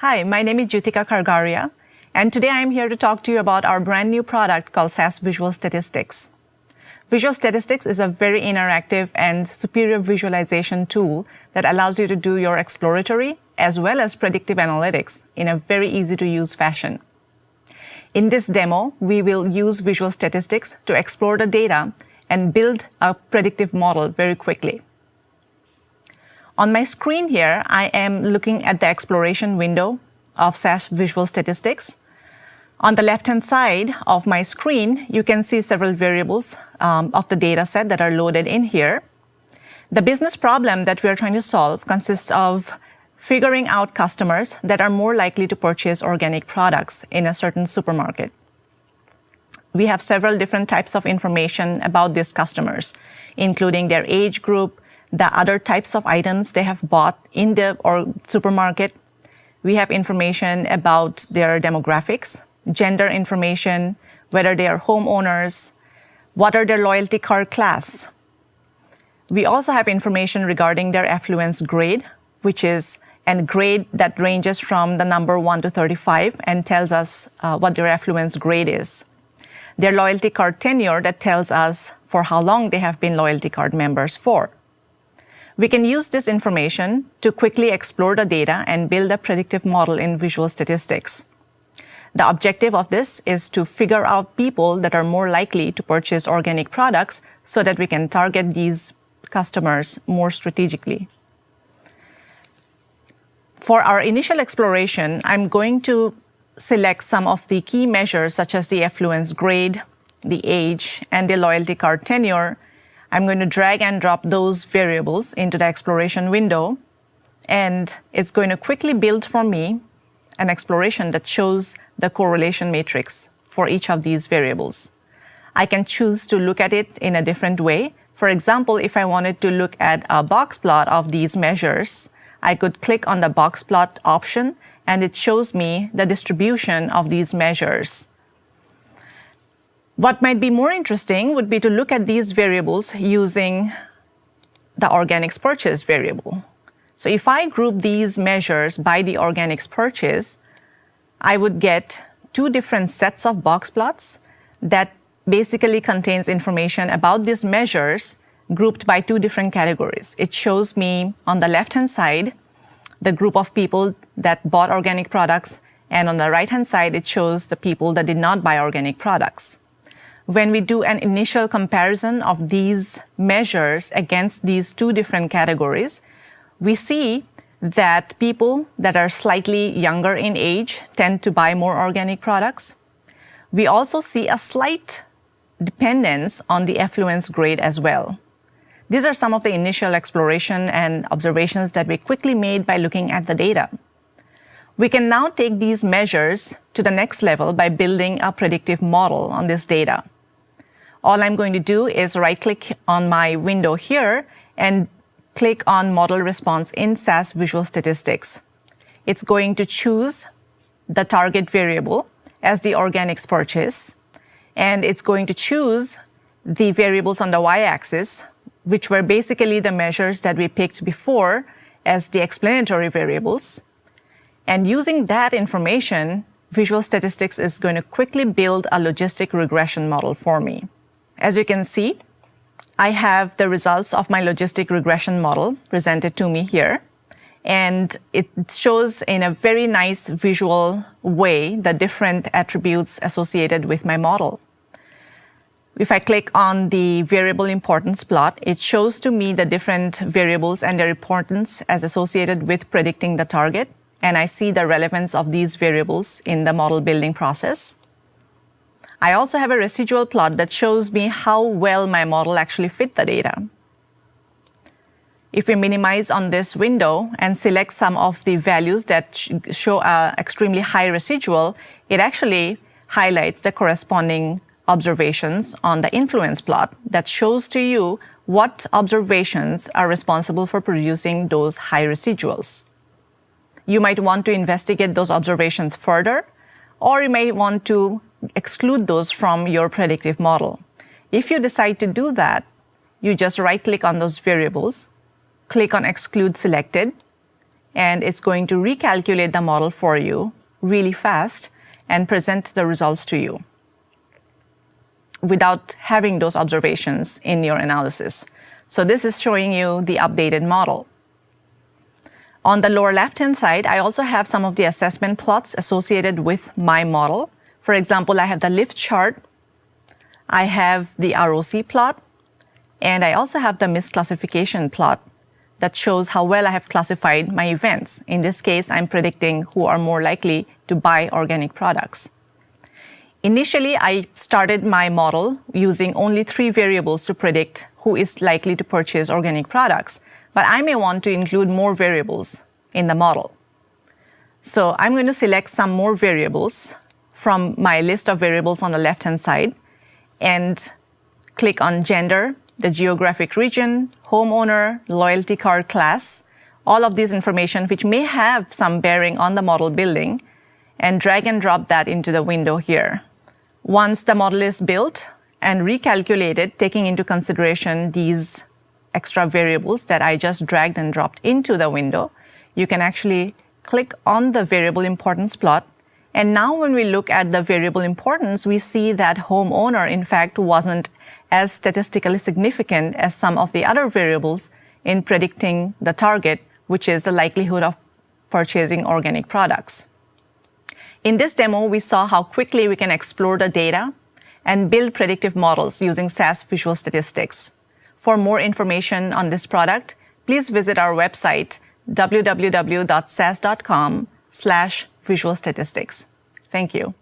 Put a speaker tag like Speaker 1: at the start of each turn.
Speaker 1: Hi, my name is Jutika Kargaria, and today I'm here to talk to you about our brand new product called SAS Visual Statistics. Visual Statistics is a very interactive and superior visualization tool that allows you to do your exploratory as well as predictive analytics in a very easy-to-use fashion. In this demo, we will use Visual Statistics to explore the data and build a predictive model very quickly. On my screen here, I am looking at the exploration window of SAS Visual Statistics. On the left-hand side of my screen, you can see several variables of the data set that are loaded in here. The business problem that we are trying to solve consists of figuring out customers that are more likely to purchase organic products in a certain supermarket. We have several different types of information about these customers, including their age group, the other types of items they have bought in the supermarket. We have information about their demographics, gender information, whether they are homeowners, what are their loyalty card class. We also have information regarding their affluence grade, which is a grade that ranges from the number 1 to 35 and tells us what their affluence grade is. Their loyalty card tenure that tells us for how long they have been loyalty card members for. We can use this information to quickly explore the data and build a predictive model in Visual Statistics. The objective of this is to figure out people that are more likely to purchase organic products so that we can target these customers more strategically. For our initial exploration, I'm going to select some of the key measures such as the affluence grade, the age, and the loyalty card tenure. I'm going to drag and drop those variables into the exploration window, and it's going to quickly build for me an exploration that shows the correlation matrix for each of these variables. I can choose to look at it in a different way. For example, if I wanted to look at a box plot of these measures, I could click on the box plot option, and it shows me the distribution of these measures. What might be more interesting would be to look at these variables using the organics purchase variable. So if I group these measures by the organics purchase, I would get two different sets of box plots that basically contains information about these measures grouped by two different categories. It shows me on the left-hand side the group of people that bought organic products, and on the right-hand side it shows the people that did not buy organic products. When we do an initial comparison of these measures against these two different categories, we see that people that are slightly younger in age tend to buy more organic products. We also see a slight dependence on the affluence grade as well. These are some of the initial exploration and observations that we quickly made by looking at the data. We can now take these measures to the next level by building a predictive model on this data. All I'm going to do is right-click on my window here and click on Model Response in SAS Visual Statistics. It's going to choose the target variable as the organics purchase, and it's going to choose the variables on the y-axis, which were basically the measures that we picked before as the explanatory variables. And using that information, Visual Statistics is going to quickly build a logistic regression model for me. As you can see, I have the results of my logistic regression model presented to me here, and it shows in a very nice visual way the different attributes associated with my model. If I click on the variable importance plot, it shows to me the different variables and their importance as associated with predicting the target, and I see the relevance of these variables in the model building process. I also have a residual plot that shows me how well my model actually fit the data. If we minimize on this window and select some of the values that show an extremely high residual, it actually highlights the corresponding observations on the influence plot that shows to you what observations are responsible for producing those high residuals. You might want to investigate those observations further, or you may want to exclude those from your predictive model. If you decide to do that, you just right-click on those variables, click on Exclude Selected, and it's going to recalculate the model for you really fast and present the results to you without having those observations in your analysis. So this is showing you the updated model. On the lower left-hand side, I also have some of the assessment plots associated with my model. For example, I have the lift chart, I have the ROC plot, and I also have the misclassification plot that shows how well I have classified my events. In this case, I'm predicting who are more likely to buy organic products. Initially, I started my model using only 3 variables to predict who is likely to purchase organic products, but I may want to include more variables in the model. So I'm going to select some more variables from my list of variables on the left-hand side and click on gender, the geographic region, homeowner, loyalty card class, all of these information which may have some bearing on the model building, and drag and drop that into the window here. Once the model is built and recalculated, taking into consideration these extra variables that I just dragged and dropped into the window, you can actually click on the variable importance plot. And now when we look at the variable importance, we see that homeowner, in fact, wasn't as statistically significant as some of the other variables in predicting the target, which is the likelihood of purchasing organic products. In this demo, we saw how quickly we can explore the data and build predictive models using SAS Visual Statistics. For more information on this product, please visit our website, www.sas.com/visual statistics. Thank you.